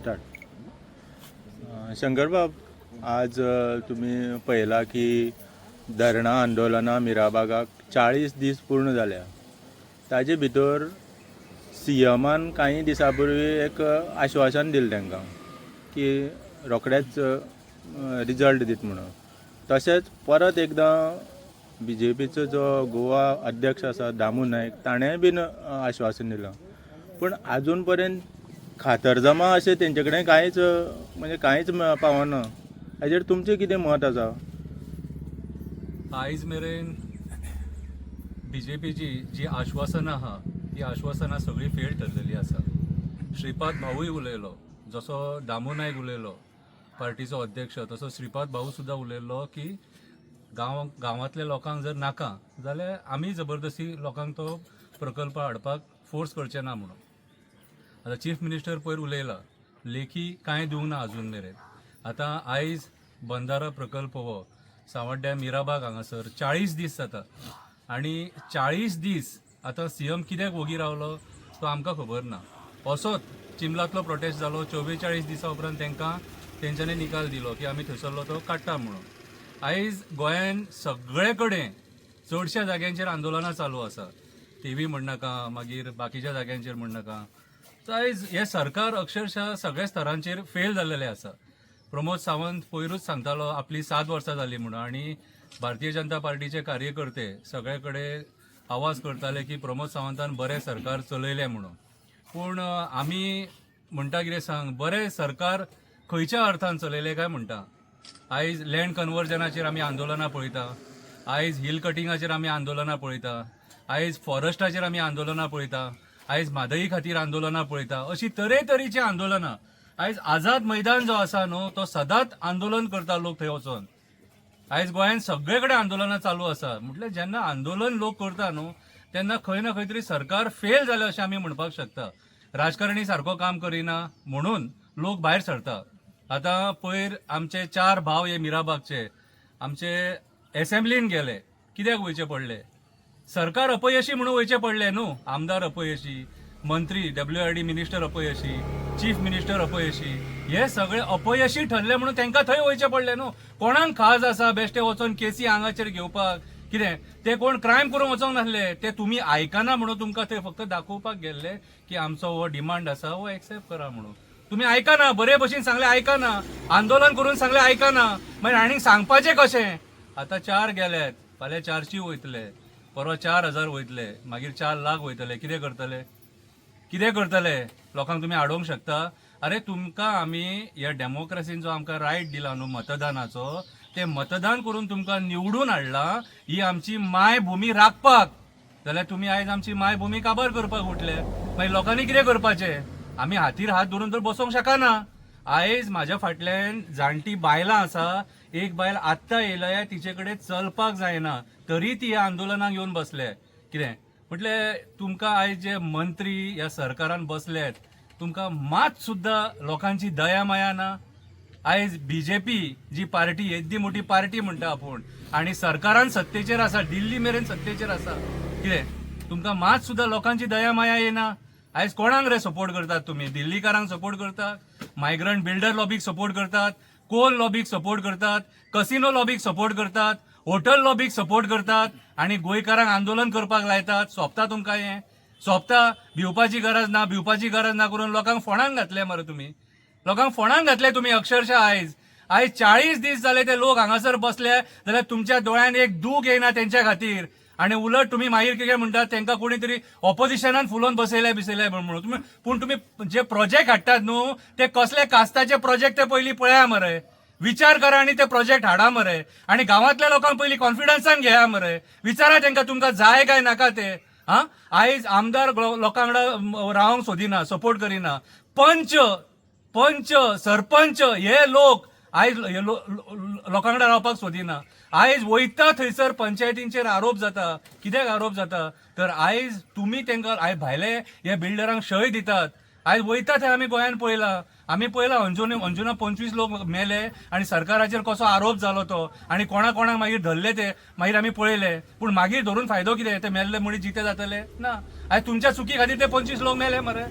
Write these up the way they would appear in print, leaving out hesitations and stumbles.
Start. शंकरबाब, आज तुम्ही पळयला की धरणां आंदोलनां मिराबागाक 40 दीस पूर्ण जाल्या. ताजे भितर सीएमान काही दिसां पूर्वी एक आश्वासन दिलें तांकां की रोखडेच रिजल्ट दित म्हणून. तशेंच परत एकदां BJPचो जो गोवा अध्यक्ष आसा दामू नायक ताणें बीन आश्वासन दिलां. पूण आजून पर्यंत खातरजमा अशें तेंचे कडेन कांयच पावना. हाजेर तुमचें कितें मत आसा? आयज मेरेन BJPची जी आश्वासनां आहा ती आश्वासनां सगळी फेल ठरलेली आसा. श्रीपाद भाऊय उलयलो, जसो दामू नायक उलयलो पार्टीचो अध्यक्ष, तसो श्रीपाद भाऊ सुद्धा उलयल्लो की गांवांतल्या लोकांक जर नाका जाल्यार आमी जबरदस्ती लोकांक तो प्रकल्प हाडपाक फोर्स करचे ना म्हणून. आतां चीफ मिनिस्टर पयर उलयला, लेखी कांय दिवंक ना आजून मेरेन. आतां आयज बंधारा प्रकल्प हो सांवड्ड्या मिराबाग हांगासर 40 दीस जाता आनी 40 दीस आतां CM कित्याक वोगी रावलो तो आमकां खबर ना. असोच चिंबलातलो प्रोटेस्ट जालो, 44 दिसां उपरांत तेंच्यांनी निकाल दिलो की आमी थंयसरलो तो काडटा म्हणून. आयज गोंयान सगळे कडेन चडश्या जाग्यांचेर आंदोलनां चालू आसा. TV म्हणनाका, मागीर बाकीच्या जाग्यांचेर म्हणनाका. आयज हे सरकार अक्षरशः सगळ्या स्तरांचेर फेल जाल्लेले आसा. प्रमोद सावंत पयरूच सांगतालो आपली 7 वर्सां जाली म्हणून, आनी भारतीय जनता पार्टीचे कार्यकर्ते सगळे कडेन आवाज करताले की प्रमोद सावंतान बरें सरकार चलयलें म्हणून. पूण आमी म्हणटा कितें सांग, बरें सरकार खंयच्या अर्थान चलयलें काय म्हणटा. आयज लँड कन्वर्जनाचेर आमी आंदोलनां पळयता, आयज हिल कटिंगाचेर आमी आंदोलनां पळयता, आयज फॉरेस्टाचेर आमी आंदोलनां पळयता, आयज म्हादई खातीर आंदोलनां पळयता. अशी तरेतरेची आंदोलनां. आयज आझाद मैदान जो आसा न्हू तो सदांच आंदोलन करता लोक थंय वचोन. आयज गोंयांत सगळे कडेन आंदोलनां चालू आसा. म्हटल्यार जेन्ना आंदोलन लोक करता न्हू तेन्ना खंय ना खंय तरी सरकार फेल जालें अशें आमी म्हणपाक शकता. राजकारणी सारको काम करिना म्हणून लोक भायर सरता. आतां पयर आमचे 4 भाव हे मिराबागचे आमचे एसेंब्लीन गेले. कित्याक वयचे पडले? सरकार अपयशी म्हणून वयचे पडले न्हू. आमदार अपयशी, मंत्री WRD मिनिस्टर अपयशी, चीफ मिनिस्टर अपयशी, हे सगळे अपयशी ठरले म्हणून तांकां थंय वयचे पडले न्हू. कोणाक खाज आसा बेश्टे वचोन केसी हांगाचेर घेवपाक? कितें ते कोण क्रायम करूंक वचोंक नासले. ते तुमी आयकना म्हणून तुमकां थंय फक्त दाखोवपाक गेल्ले की आमचो हो डिमांड आसा हो एक्सेप्ट करा म्हणून. तुमी आयकना, बरे भशेन सांगले आयकना, आंदोलन करून सांगले आयकना, मागीर आनीक सांगपाचें कशें? आतां 4 गेल्यात, फाल्यां 400 वयतले, परवा 4000 वयतले, मागीर 4 लाख वयतले. कितें करतले? लोकांक तुमी आडोवंक शकता? अरे तुमकां आमी ह्या डेमोक्रेसीन जो आमकां रायट दिला न्हू मतदानाचो, ते मतदान करून तुमकां निवडून हाडला ही आमची मायभुमी राखपाक. जाल्यार तुमी आयज आमची मायभुमी काबार करपाक उठले. मागीर लोकांनी कितें करपाचें? आमी हातीर हात धरून तर बसोंक शकना. आयज म्हाज्या फाटल्यान जाणटी बायलां आसा. एक बायल आत्तां येयल्या, तिचे कडेन चलपाक जायना, तरी ती ह्या आंदोलनाक येवन बसले. कितें म्हटल्यार तुमकां आयज जे मंत्री ह्या सरकारान बसल्यात तुमकां मात सुद्दां लोकांची दया माया ना. आयज BJP जी पार्टी येद्दी मोठी पार्टी म्हणटा आपूण, आनी सरकारान सत्तेचेर आसा, दिल्ली मेरेन सत्तेचेर आसा. कितें तुमकां मात सुद्दां लोकांची दया माया येना? आयज कोणाक रे सपोर्ट करतात तुमी? दिल्लीकारांक सपोर्ट करतात, मायग्रंट बिल्डर लॉबीक सपोर्ट करतात, कोल लॉबीक सपोर्ट करतात, कसिनो लॉबीक सपोर्ट करतात, हॉटेल लॉबीक सपोर्ट करतात, आनी गोंयकारांक आंदोलन करपाक लायतात. सोंपता तुमकां हें? सोंपता? भिवपाची गरज ना करून लोकांक फोंडांक घातले मरे तुमी. लोकांक फोंडांक घातले तुमी अक्षरशः. आयज 40 दीस जाले ते लोक हांगासर बसले, जाल्यार तुमच्या दोळ्यान एक दूख येना तेंच्या खातीर. आनी उलट तुमी मागीर कितें म्हणटात, तांकां कोणी तरी ऑपोजिशनान फुलोवन बसयले म्हणून. पूण तुमी जे प्रोजेक्ट हाडटात न्हू ते कसले कास्ताचे प्रोजेक्ट ते पयलीं पळया मरे. विचार करा आनी ते प्रोजेक्ट हाडा मरे. आनी गांवांतल्या लोकांक पयलीं कॉन्फिडन्सान घेया मरे. विचारा तांकां तुमकां जाय काय नाका ते. आयज आमदार लोकां वांगडा रावंक सोदिना, सपोर्ट करिना. पंच सरपंच हे लोक आयज लोकां वांगडा रावपाक सोदिना. आयज वयता थंयसर पंचायतींचेर आरोप जाता. कित्याक आरोप जाता? तर आयज तुमी तांकां आयज भायले हे बिल्डरांक शय दितात. आयज वयता थंय आमी गोंयान पळयला अंजुना 25 लोक मेले आनी सरकाराचेर कसो आरोप जालो तो, आनी कोणाक मागीर धरले ते मागीर आमी पळयले. पूण मागीर धरून फायदो कितें? ते मेल्ले म्हणून जिते जातले ना. आयज तुमच्या चुकी खातीर ते 25 लोक मेले मरे.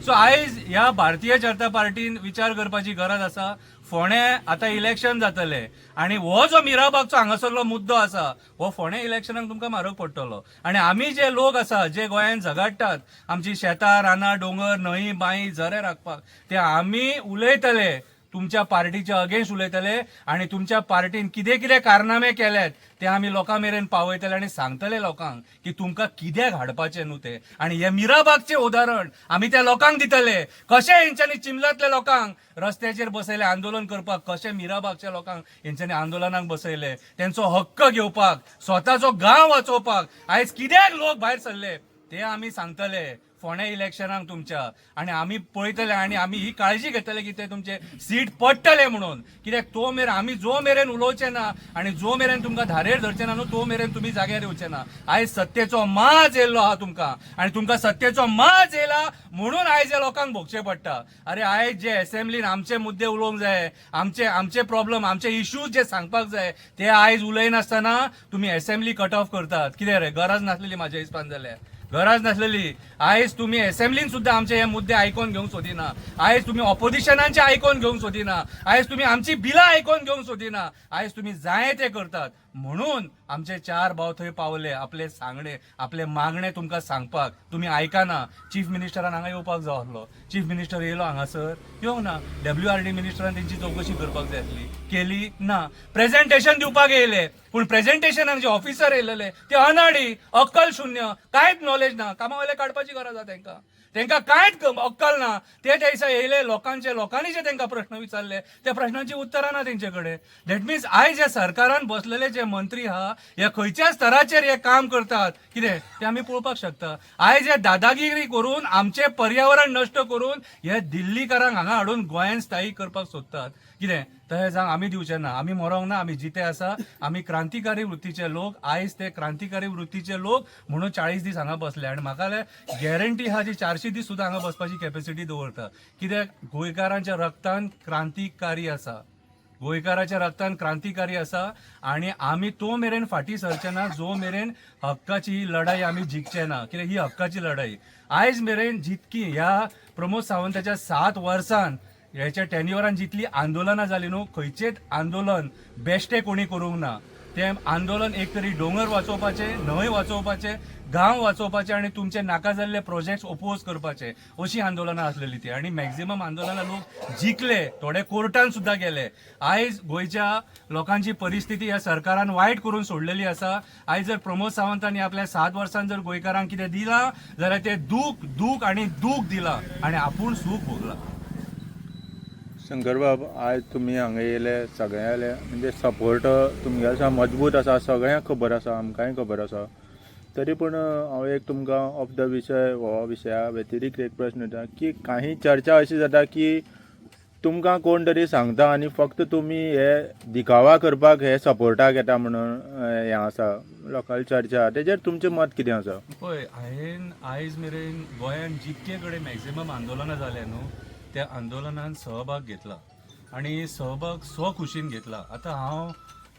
सो आयज ह्या भारतीय जनता पार्टीन विचार करपाची गरज आसा. फोंड्या आतां इलेक्शन जातले आनी हो जो मिराबागचो हांगासरलो मुद्दो आसा हो फोंड्या इलेक्शनाक तुमकां म्हारग पडटलो. आनी आमी जे लोक आसा जे गोंयांत झगडटात आमची शेतां रानां डोंगर न्हंय बांय झरे राखपाक, ते आमी उलयतले तुमच्या पार्टीच्या अगेन्स्ट उलयतले आनी तुमच्या पार्टीन कितें कितें कारनामे केल्यात ते आमी लोकां मेरेन पावयतले आनी सांगतले लोकांक की तुमकां कित्याक हाडपाचें न्हू ते. आनी हे मिराबागचें उदाहरण आमी त्या लोकांक दितले. कशें हेंच्यांनी चिंबलातल्या लोकांक रस्त्याचेर बसयले आंदोलन करपाक, कशें मिराबागच्या लोकांक हेंच्यांनी आंदोलनाक बसयले, तेंचो हक्क घेवपाक, स्वताचो गांव वाचोवपाक आयज कित्याक लोक भायर सरले ते आमी सांगतले फोंड्या इलेक्शनाक तुमच्या. आनी आमी पळयतले आनी आमी ही काळजी घेतले की ते तुमचे सीट पडटले म्हणून. कित्याक तो मेरेन आमी जो मेरेन उलोवचे ना आनी जो मेरेन तुमकां धारेर धरचे ना न्हू तो मेरेन तुमी जाग्यार येवचे ना. आयज सत्तेचो माज येयल्लो आहा तुमकां आनी तुमकां सत्तेचो माज येयला म्हणून आयज हे लोकांक भोगचें पडटा. अरे आयज जे असेंब्लीन आमचे मुद्दे उलोवंक जाय, आमचे प्रॉब्लेम आमचे इश्यूज जे सांगपाक जाय ते आयज उलयनासतना तुमी असेंब्ली कट ऑफ करतात. कितें रे गरज नासलेली म्हाज्या हिसपान जाल्यार गरज नासलेली. आयज तुम्ही असेंब्लीन सुद्धा आमचे हे मुद्दे आयकोन घेवंक सोदिना. आयज तुम्ही ऑपोजिशनांचे आयकोन घेवंक सोदिना. आयज तुम्ही आमची बिलां आयकोन घेवंक सोदिना. आयज तुम्ही जाय ते करतात. म्हणून आमचे चार भाव थंय पावले आपले सांगणे आपले मागणे तुमकां सांगपाक. तुम्ही आयकाना. चीफ मिनिस्टरान हांगा येवपाक जाय आसलो. चीफ मिनिस्टर येयलो हांगासर? येवंक ना. WRD मिनिस्टरान तेंची चौकशी करपाक जाय आसली, केली ना. प्रेझेंटेशन दिवपाक येयले पूण प्रेझेंटेशनाक जे ऑफिसर येयलेले ते अनाडी, अक्कल शून्य, कांयच नॉलेज ना. कामावयले काडपाची गरज आसा तेंकां कांयच अक्कल ना. ते दिसा येयले लोकांनी जे तेंकां प्रश्न विचारले त्या प्रश्नांची उत्तरां ना तेंचे कडेन. दॅट मिन्स आयज जे सरकारान बसलेले जे मंत्री आहा हे खंयच्या स्तराचेर हे काम करतात कितें ते आमी पळोवपाक शकता. आयज हे दादागिरी करून आमचे पर्यावरण नश्ट करून हे दिल्लीकारांक हांगा हाडून गोंयांत स्थायीक करपाक सोदतात. कितें तशें सांग आमी दिवचे ना. आमी मरोंक ना. आमी जिते आसा. आमी क्रांतिकारी वृत्तीचे लोक. आयज ते क्रांतिकारी वृत्तीचे लोक म्हणून 40 दीस हांगा बसले आनी म्हाका गॅरंटी आहा जी 400 दीस सुद्दां हांगा बसपाची कॅपॅसिटी दवरता. कित्याक गोंयकारांच्या रक्तान क्रांतिकारी आसा. गोंयकाराच्या रक्तान क्रांतिकारी आसा आनी आमी तो मेरेन फाटी सरचे ना जो मेरेन हक्काची ही लढाई आमी जिखचे ना. कित्याक ही हक्काची लढाई आयज मेरेन जितकी ह्या प्रमोद सावंताच्या 7 वर्सान ह्याच्या टेन्युअरान जितली आंदोलनां जाली न्हू खंयचेच आंदोलन बेश्टे कोणी करूंक ना. ते आंदोलन एक तरी डोंगर वाचोवपाचे, न्हंय वाचोवपाचे, गांव वाचोवपाचे आनी तुमचे नाका जाल्ले प्रोजेक्ट्स ओपोज करपाचे अशी आंदोलनां आसलेली ती. आनी मॅक्झिमम आंदोलनां लोक जिखले, थोडे कोर्टान सुद्दां गेले. आयज गोंयच्या लोकांची परिस्थिती ह्या सरकारान वायट करून सोडलेली आसा. आयज जर प्रमोद सावंतांनी आपल्या 7 वर्सांत जर गोंयकारांक कितें दिलां जाल्यार ते दूख आनी दूख दिलां आनी आपूण सूख भोगलां. शंकरबाब, आज तुम्ही हांगा येयले सगळ्याले म्हणजे सपोर्ट तुमगेलो मजबूत आसा, सगळ्यांक खबर आसा, आमकांय खबर आसा. तरी पूण हांव एक तुमकां ऑफ द विशय हो विशया व्यतिरिक्त एक प्रश्न विचारता की काही चर्चा अशी जाता की तुमकां कोण तरी सांगता आनी फक्त तुमी हे दिखावा करपाक हे सपोर्टाक येता म्हणून हें आसा लोकल चर्चा. तेजेर तुमचें मत कितें आसा? पळय, हांवें आयज मेरेन गोंयांत जितके कडेन मॅक्झिमम आंदोलनां जाले न्हू त्या आंदोलनात सहभाग घेतला आणि सहभाग स्वखुशीन घेतला. आता हांव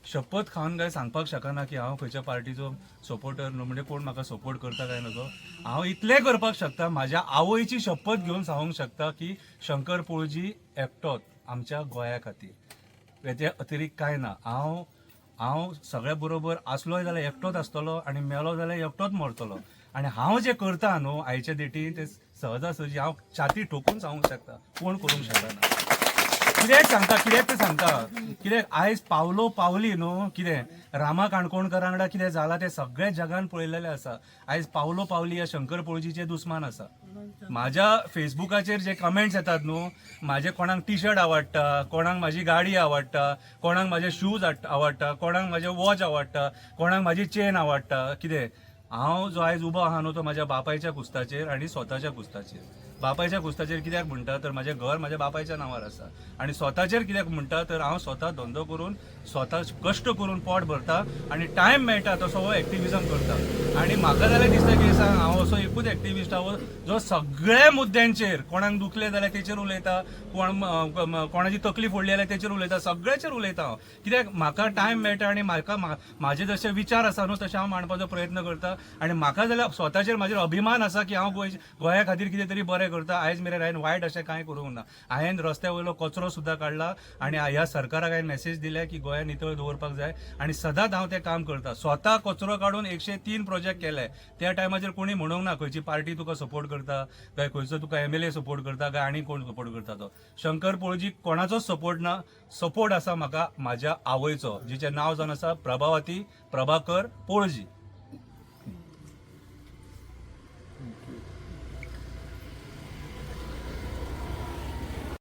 शपथ खावन काय सांगपाक शकना की हांव खंयच्या पार्टीचो सपोर्टर न्हू म्हणजे कोण म्हाका सपोर्ट करता काय नजो. हांव इतलें करपाक शकता, म्हाज्या आवयची शपथ घेवन सांगूंक शकता की शंकर पळजी एकटोच आमच्या गोंया खातीर, हेचे अतिरिक्त कांय ना. हांव सगळ्या बरोबर आसलोय जाल्यार एकटोच आसतलो आनी मेलो जाल्यार एकटोच मरतलो. आनी हांव जे करता न्हू आयचे डेटीन ते सहजासहजी हांव छाती ठोकून सांगूंक शकता, कोण करूंक शकना. कित्याक ते सांगता कित्याक आयज पावली न्हू कितें रामा काणकोणकरां वांगडा कितें जालां तें सगळें जगान पळयलेलें आसा. आयज पावली ह्या शंकर पळजीचे दुस्मान आसा. म्हाज्या फेसबुकाचेर जे कमेंट्स येतात न्हू, म्हाजे कोणाक टी शर्ट आवडटा, कोणाक म्हाजी गाडी आवडटा, कोणाक म्हाजे शूज आवडटा, कोणाक म्हाजे वॉच आवडटा, कोणाक म्हाजी चेन आवडटा. कितें हांव जो आयज उबो आहा न्हू तो म्हाज्या बापायच्या कुस्ताचेर आनी स्वताच्या कुस्ताचेर. बापायच्या कुस्ताचेर कित्याक म्हणटा तर म्हाजें घर म्हाज्या बापायच्या नांवार आसा. आनी स्वताचेर कित्याक म्हणटा तर हांव स्वता धंदो करून स्वता कश्ट करून पोट भरता आनी टायम मेळटा तसो हो एक्टिविजम करता. आनी म्हाका जाल्यार दिसता की हांव असो एकूच एक्टिविस्ट आहो जो सगळ्या मुद्द्यांचेर, कोणाक दुखले जाल्यार तेचेर उलयता, कोणाची तकली फोडली जाल्यार तेचेर उलयता, सगळ्याचेर उलयता हांव. कित्याक म्हाका टायम मेळटा आनी म्हाका म्हाजे जशे विचार आसा न्हू तशें हांव मांडपाचो प्रयत्न करता. आनी म्हाका जाल्यार स्वताचेर म्हाजेर अभिमान आसा की हांव गोंया खातीर कितें तरी बरें बरें करता आयज मेरेन हांवें वायट अशें कांय करूंक ना. हांवें रस्त्या वयलो कचरो सुद्दां काडला आनी ह्या सरकाराक हांवें मेसेज दिल्या की गोंयान नितळ दवरपाक जाय आनी सदांच हांव तें काम करता. स्वता कचरो काडून 103 प्रोजेक्ट केले. त्या टायमाचेर कोणी म्हणूंक ना खंयची पार्टी तुका सपोर्ट करता काय खंयचो तुका MLA सपोर्ट करता काय आनी कोण सपोर्ट करता तो. शंकर पळजीक कोणाचोच सपोर्ट ना. सपोर्ट आसा म्हाका म्हाज्या आवयचो जिचें नांव जावन आसा प्रभावती प्रभाकर पळजी.